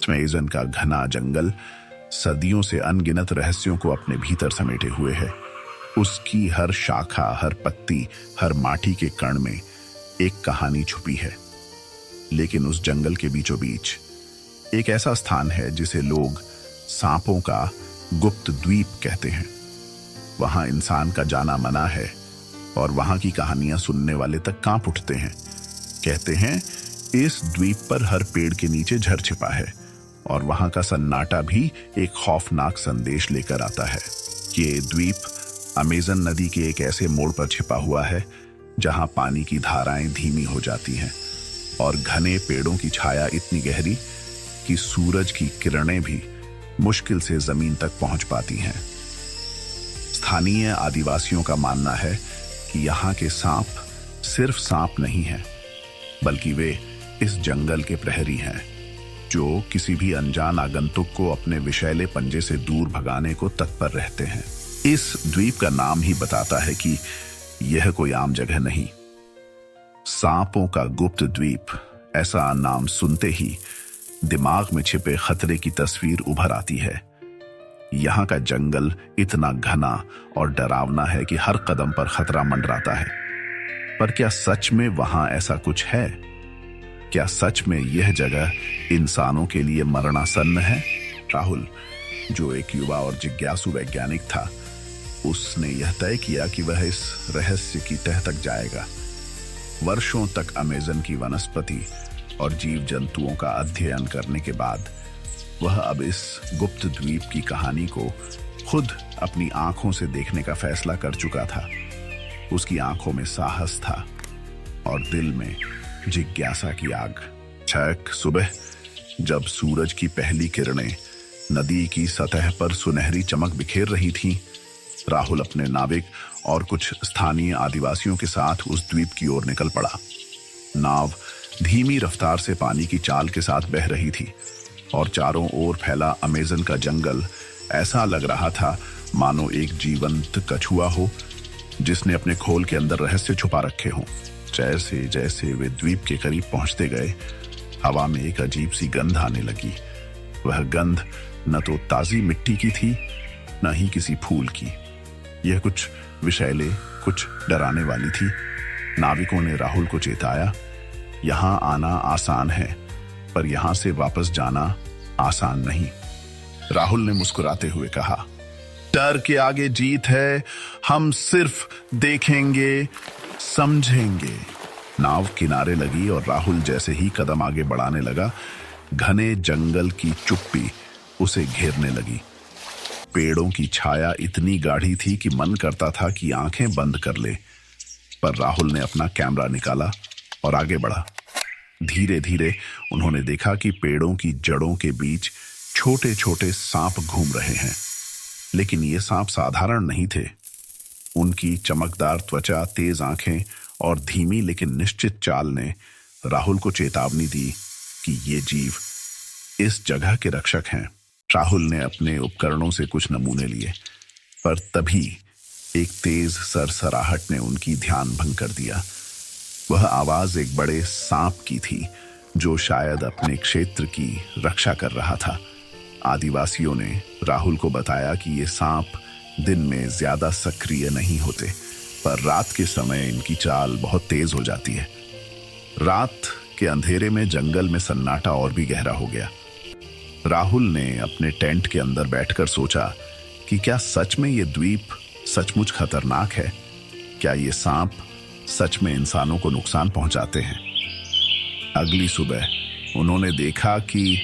Amazon का घना जंगल सदियों से अनगिनत रहस्यों को अपने भीतर समेटे हुए है। उसकी हर शाखा, हर पत्ती, हर माटी के कण में एक कहानी छुपी है। लेकिन उस जंगल के बीचों बीच एक ऐसा स्थान है जिसे लोग सांपों का गुप्त द्वीप कहते हैं। वहां इंसान का जाना मना है और वहां की कहानियां सुनने वाले तक कांप उठते हैं। कहते हैं इस द्वीप पर हर पेड़ के नीचे झर छिपा है और वहां का सन्नाटा भी एक खौफनाक संदेश लेकर आता है। ये द्वीप अमेज़न नदी के एक ऐसे मोड़ पर छिपा हुआ है जहां पानी की धाराएं धीमी हो जाती हैं और घने पेड़ों की छाया इतनी गहरी कि सूरज की किरणें भी मुश्किल से जमीन तक पहुंच पाती हैं। स्थानीय आदिवासियों का मानना है कि यहाँ के सांप सिर्फ सांप नहीं हैं, बल्कि वे इस जंगल के प्रहरी हैं जो किसी भी अनजान आगंतुक को अपने विषैले पंजे से दूर भगाने को तत्पर रहते हैं। इस द्वीप का नाम ही बताता है कि यह कोई आम जगह नहीं। सांपों का गुप्त द्वीप, ऐसा नाम सुनते ही दिमाग में छिपे खतरे की तस्वीर उभर आती है। यहाँ का जंगल इतना घना और डरावना है कि हर कदम पर खतरा मंडराता है। पर क्या सच में वहां ऐसा कुछ है? क्या सच में यह जगह इंसानों के लिए मरणासन्न है? राहुल, जो एक युवा और जिज्ञासु वैज्ञानिक था, उसने यह तय किया कि वह इस रहस्य की तह तक जाएगा। वर्षों तक अमेज़न की वनस्पति और जीव जंतुओं का अध्ययन करने के बाद वह अब इस गुप्त द्वीप की कहानी को खुद अपनी आंखों से देखने का फैसला कर चुका था। उसकी आंखों में साहस था और दिल में जिज्ञासा की आग। छक सुबह जब सूरज की पहली किरणें नदी की सतह पर सुनहरी चमक बिखेर रही थीं, राहुल अपने नाविक और कुछ स्थानीय आदिवासियों के साथ उस द्वीप की ओर निकल पड़ा। नाव धीमी रफ्तार से पानी की चाल के साथ बह रही थी और चारों ओर फैला अमेज़न का जंगल ऐसा लग रहा था मानो एक जीवंत कछुआ हो जिसने अपने खोल के अंदर रहस्य छुपा रखे हों। जैसे जैसे वे द्वीप के करीब पहुंचते गए, हवा में एक अजीब सी गंध आने लगी। वह गंध न तो ताजी मिट्टी की थी, न ही किसी फूल की। यह कुछ विषैले, कुछ डराने वाली थी। नाविकों ने राहुल को चेताया, यहां आना आसान है, पर यहां से वापस जाना आसान नहीं। राहुल ने मुस्कुराते हुए कहा, डर के आगे जीत है, हम सिर्फ देखेंगे, समझेंगे। नाव किनारे लगी और राहुल जैसे ही कदम आगे बढ़ाने लगा, घने जंगल की चुप्पी उसे घेरने लगी। पेड़ों की छाया इतनी गाढ़ी थी कि मन करता था कि आंखें बंद कर ले, पर राहुल ने अपना कैमरा निकाला और आगे बढ़ा। धीरे धीरे उन्होंने देखा कि पेड़ों की जड़ों के बीच छोटे छोटे सांप घूम रहे हैं। लेकिन ये सांप साधारण नहीं थे। उनकी चमकदार त्वचा, तेज आंखें और धीमी लेकिन निश्चित चाल ने राहुल को चेतावनी दी कि ये जीव इस जगह के रक्षक हैं। राहुल ने अपने उपकरणों से कुछ नमूने लिए, पर तभी एक तेज सरसराहट ने उनकी ध्यान भंग कर दिया। वह आवाज एक बड़े सांप की थी जो शायद अपने क्षेत्र की रक्षा कर रहा था। आदिवासियों ने राहुल को बताया कि ये सांप दिन में ज्यादा सक्रिय नहीं होते, पर रात के समय इनकी चाल बहुत तेज हो जाती है। रात के अंधेरे में जंगल में सन्नाटा और भी गहरा हो गया। राहुल ने अपने टेंट के अंदर बैठकर सोचा कि क्या सच में ये द्वीप सचमुच खतरनाक है? क्या ये सांप सच में इंसानों को नुकसान पहुंचाते हैं? अगली सुबह उन्होंने देखा कि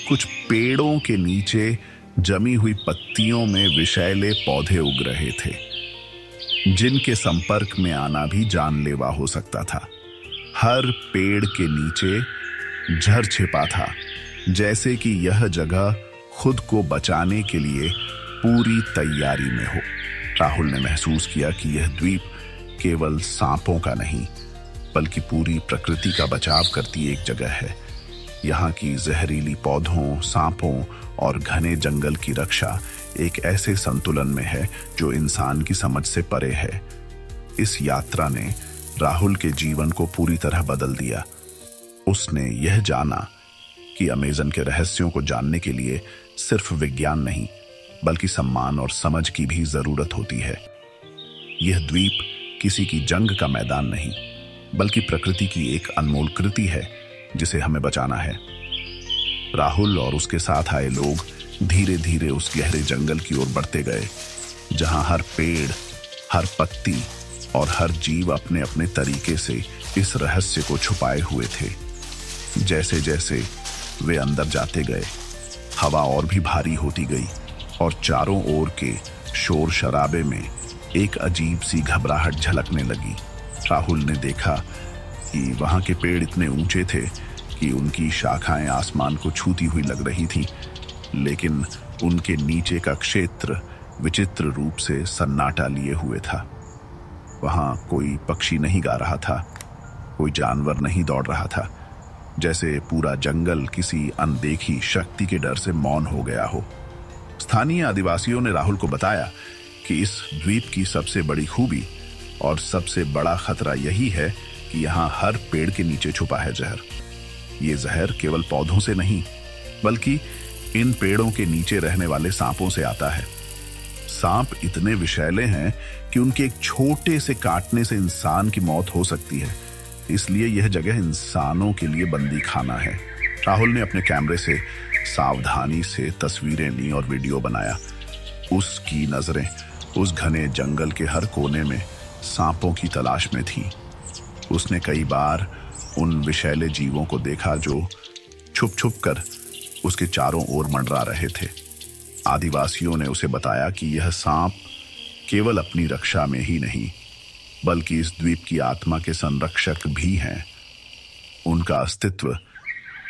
कुछ पेड़ों के नीचे जमी हुई पत्तियों में विषैले पौधे उग रहे थे, जिनके संपर्क में आना भी जानलेवा हो सकता था। हर पेड़ के नीचे झर छिपा था, जैसे कि यह जगह खुद को बचाने के लिए पूरी तैयारी में हो। राहुल ने महसूस किया कि यह द्वीप केवल सांपों का नहीं, बल्कि पूरी प्रकृति का बचाव करती एक जगह है। यहाँ की जहरीली पौधों, सांपों और घने जंगल की रक्षा एक ऐसे संतुलन में है जो इंसान की समझ से परे है। इस यात्रा ने राहुल के जीवन को पूरी तरह बदल दिया। उसने यह जाना कि कि अमेज़न के रहस्यों को जानने के लिए सिर्फ विज्ञान नहीं, बल्कि सम्मान और समझ की भी जरूरत होती है। यह द्वीप किसी की जंग का मैदान नहीं, बल्कि प्रकृति की एक अनमोल कृति है जिसे हमें बचाना है। राहुल और उसके साथ आए लोग धीरे धीरे उस गहरे जंगल की ओर बढ़ते गए, जहां हर पेड़, हर पत्ती और हर जीव अपने अपने तरीके से इस रहस्य को छुपाए हुए थे। जैसे जैसे वे अंदर जाते गए, हवा और भी भारी होती गई और चारों ओर के शोर शराबे में एक अजीब सी घबराहट झलकने लगी। राहुल ने देखा कि वहां के पेड़ इतने ऊंचे थे कि उनकी शाखाएं आसमान को छूती हुई लग रही थीं, लेकिन उनके नीचे का क्षेत्र विचित्र रूप से सन्नाटा लिए हुए था। वहां कोई पक्षी नहीं गा रहा था, कोई जानवर नहीं दौड़ रहा था, जैसे पूरा जंगल किसी अनदेखी शक्ति के डर से मौन हो गया हो। स्थानीय आदिवासियों ने राहुल को बताया कि इस द्वीप की सबसे बड़ी खूबी और सबसे बड़ा खतरा यही है कि यहाँ हर पेड़ के नीचे छुपा है जहर। ये जहर केवल पौधों से नहीं, बल्कि इन पेड़ों के नीचे रहने वाले सांपों से आता है। सांप इतने विषैले हैं कि उनके एक छोटे से काटने से इंसान की मौत हो सकती है, इसलिए यह जगह इंसानों के लिए बंदी खाना है। राहुल ने अपने कैमरे से सावधानी से तस्वीरें ली और वीडियो बनाया। उसकी नजरें उस घने जंगल के हर कोने में सांपों की तलाश में थीं। उसने कई बार उन विषैले जीवों को देखा जो छुप छुप कर उसके चारों ओर मंडरा रहे थे। आदिवासियों ने उसे बताया कि यह सांप केवल अपनी रक्षा में ही नहीं, बल्कि इस द्वीप की आत्मा के संरक्षक भी हैं। उनका अस्तित्व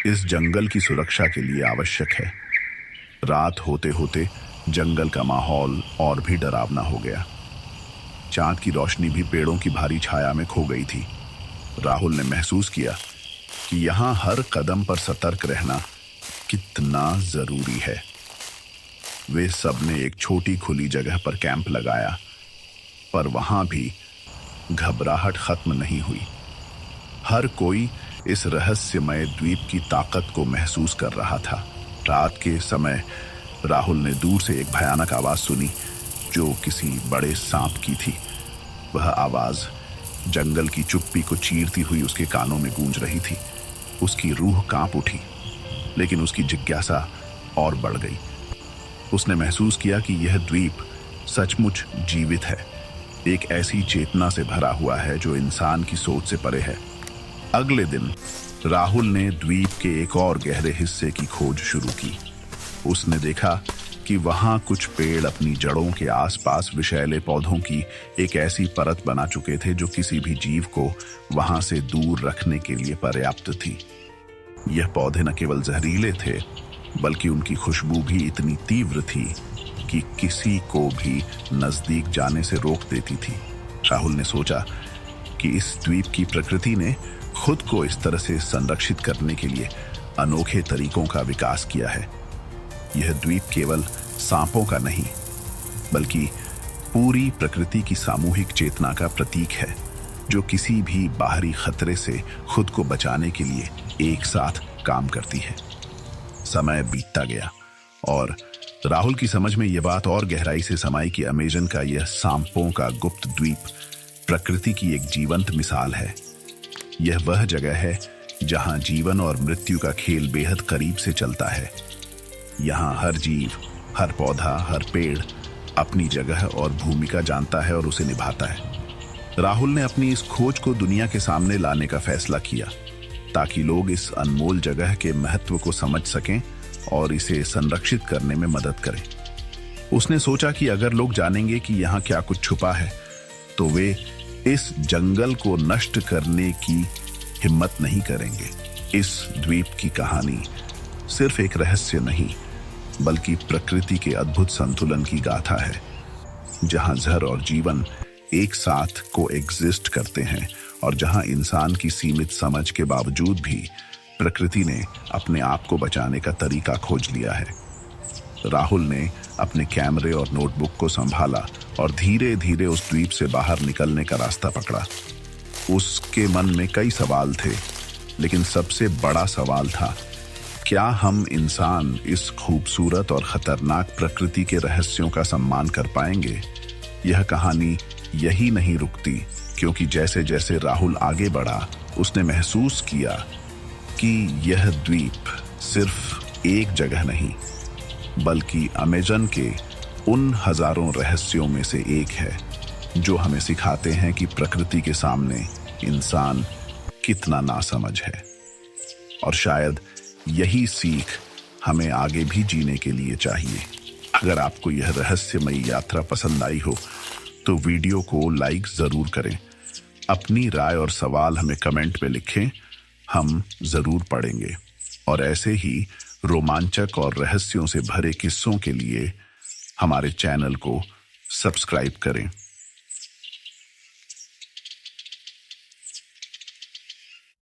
इस जंगल की सुरक्षा के लिए आवश्यक है। रात होते होते जंगल का माहौल और भी डरावना हो गया। चांद की रोशनी भी पेड़ों की भारी छाया में खो गई थी। राहुल ने महसूस किया कि यहाँ हर कदम पर सतर्क रहना कितना जरूरी है। वे सब ने एक छोटी खुली जगह पर कैंप लगाया, पर वहां भी घबराहट खत्म नहीं हुई। हर कोई इस रहस्यमय द्वीप की ताकत को महसूस कर रहा था। रात के समय राहुल ने दूर से एक भयानक आवाज सुनी जो किसी बड़े सांप की थी। वह आवाज जंगल की चुप्पी को चीरती हुई उसके कानों में गूंज रही थी। उसकी रूह कांप उठी, लेकिन उसकी जिज्ञासा और बढ़ गई। उसने महसूस किया कि यह द्वीप सचमुच जीवित है, एक ऐसी चेतना से भरा हुआ है जो इंसान की सोच से परे है। अगले दिन राहुल ने द्वीप के एक और गहरे हिस्से की खोज शुरू की। उसने देखा कि वहां कुछ पेड़ अपनी जड़ों के आसपास विषैले पौधों की एक ऐसी परत बना चुके थे जो किसी भी जीव को वहां से दूर रखने के लिए पर्याप्त थी। यह पौधे न केवल जहरीले थे, बल्कि उनकी खुशबू भी इतनी तीव्र थी कि किसी को भी नजदीक जाने से रोक देती थी। राहुल ने सोचा कि इस द्वीप की प्रकृति ने खुद को इस तरह से संरक्षित करने के लिए अनोखे तरीकों का विकास किया है। यह द्वीप केवल सांपों का नहीं, बल्कि पूरी प्रकृति की सामूहिक चेतना का प्रतीक है, जो किसी भी बाहरी खतरे से खुद को बचाने के लिए एक साथ काम करती है। समय बीतता गया और राहुल की समझ में यह बात और गहराई से समाई कि अमेज़न का यह सांपों का गुप्त द्वीप प्रकृति की एक जीवंत मिसाल है। यह वह जगह है जहां जीवन और मृत्यु का खेल बेहद करीब से चलता है। यहाँ हर जीव, हर पौधा, हर पेड़ अपनी जगह और भूमिका जानता है और उसे निभाता है। राहुल ने अपनी इस खोज को दुनिया के सामने लाने का फैसला किया, ताकि लोग इस अनमोल जगह के महत्व को समझ सकें और इसे संरक्षित करने में मदद करें। उसने सोचा कि अगर लोग जानेंगे कि यहाँ क्या कुछ छुपा है, तो वे इस जंगल को नष्ट करने की हिम्मत नहीं करेंगे। इस द्वीप की कहानी सिर्फ एक रहस्य नहीं, बल्कि प्रकृति के अद्भुत संतुलन की गाथा है, जहां जहर और जीवन एक साथ को एग्जिस्ट करते हैं और जहां इंसान की सीमित समझ के बावजूद भी प्रकृति ने अपने आप को बचाने का तरीका खोज लिया है। राहुल ने अपने कैमरे और नोटबुक को संभाला और धीरे धीरे उस द्वीप से बाहर निकलने का रास्ता पकड़ा। उसके मन में कई सवाल थे, लेकिन सबसे बड़ा सवाल था क्या हम इंसान इस खूबसूरत और खतरनाक प्रकृति के रहस्यों का सम्मान कर पाएंगे? यह कहानी यही नहीं रुकती, क्योंकि जैसे जैसे राहुल आगे बढ़ा, उसने महसूस किया कि यह द्वीप सिर्फ एक जगह नहीं, बल्कि अमेजन के उन हजारों रहस्यों में से एक है जो हमें सिखाते हैं कि प्रकृति के सामने इंसान कितना नासमझ है। और शायद यही सीख हमें आगे भी जीने के लिए चाहिए। अगर आपको यह रहस्यमयी यात्रा पसंद आई हो तो वीडियो को लाइक जरूर करें। अपनी राय और सवाल हमें कमेंट में लिखें, हम जरूर पढ़ेंगे। और ऐसे ही रोमांचक और रहस्यों से भरे किस्सों के लिए हमारे चैनल को सब्सक्राइब करें।